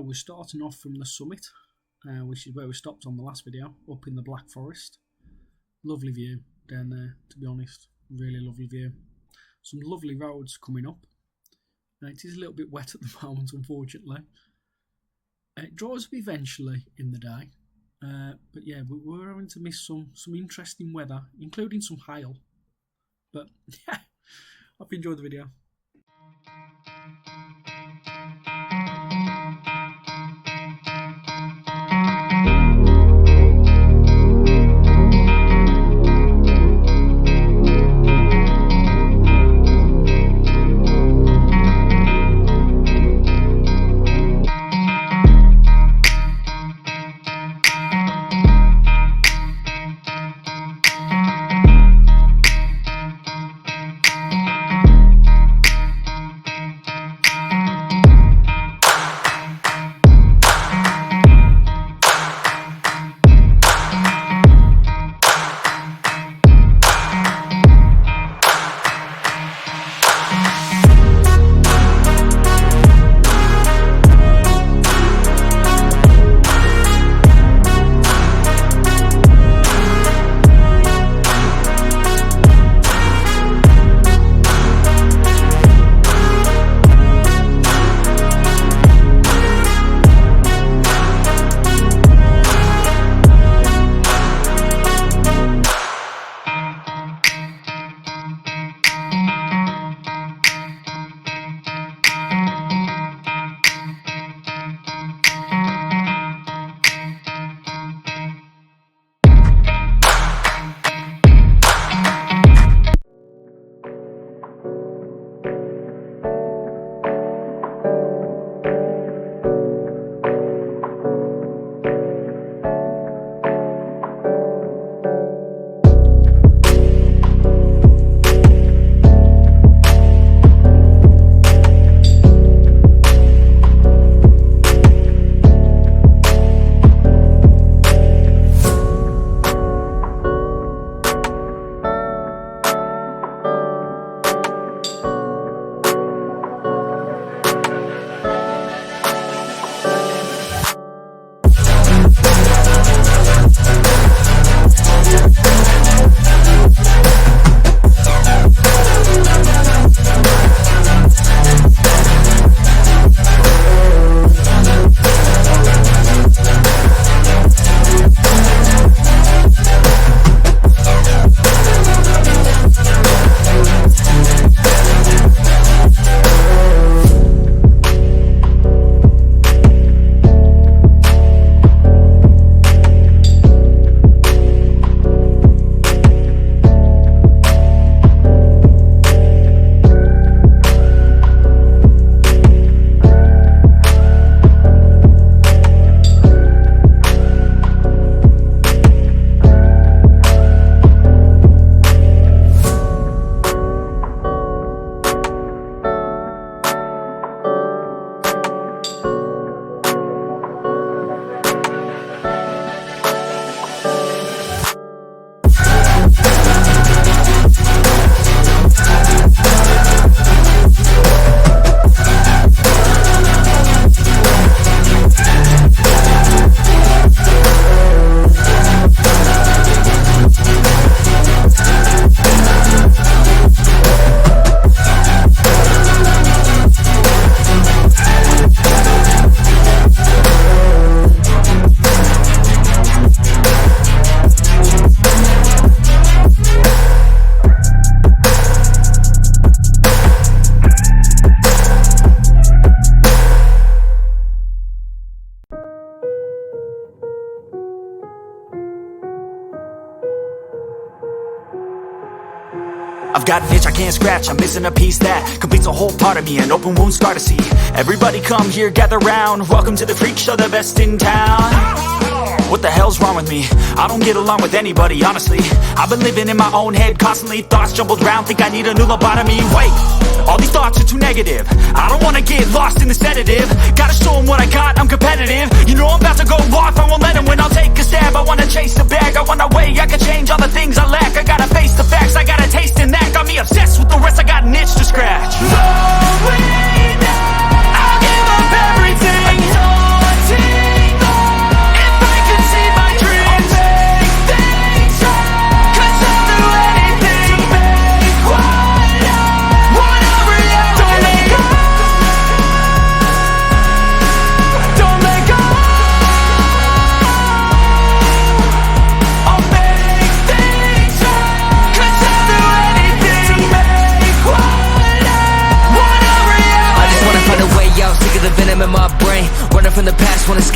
we're starting off from the summit, which is where we stopped on the last video, up in the Black Forest. Lovely view down there, to be honest. Really lovely view. Some lovely roads coming up. It is a little bit wet at the moment, unfortunately. It dries up eventually in the day. But yeah, we're having to miss some interesting weather, including some hail. But yeah, hope you enjoyed the video. I've got an itch I can't scratch, I'm missing a piece that completes a whole part of me, an open wound scar to see. Everybody come here, gather round, welcome to the freak show, the best in town. What the hell's wrong with me? I don't get along with anybody, honestly. I've been living in my own head, constantly thoughts jumbled round, think I need a new lobotomy. Wait, all these thoughts are too negative, I don't wanna get lost in the sedative. Gotta show them what I got, I'm competitive. You know I'm about to go off, I won't let them win, I'll take a stab. I wanna chase the bag, I wanna weigh, I can change all the things I lack. I gotta face the facts, I got a taste in that. Got me obsessed with the rest, I got an itch to scratch. I'll give up everything.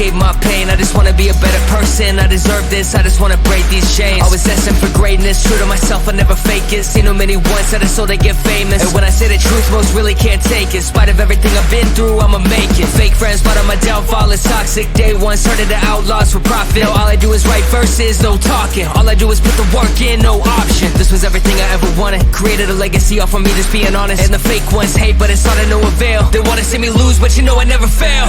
escape my pain. I just wanna be a better person, I deserve this, I just wanna break these chains. I was destined for greatness, true to myself, I never fake it. Seen too many once that I so they get famous. And when I say the truth, most really can't take it. In spite of everything I've been through, I'ma make it. Fake friends, but on my downfall is toxic. Day one, started the outlaws for profit. Now all I do is write verses, no talking. All I do is put the work in, no option. This was everything I ever wanted. Created a legacy off of me just being honest. And the fake ones hate, but it's all to no avail. They wanna see me lose, but you know I never fail.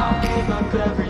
I'll give up everything.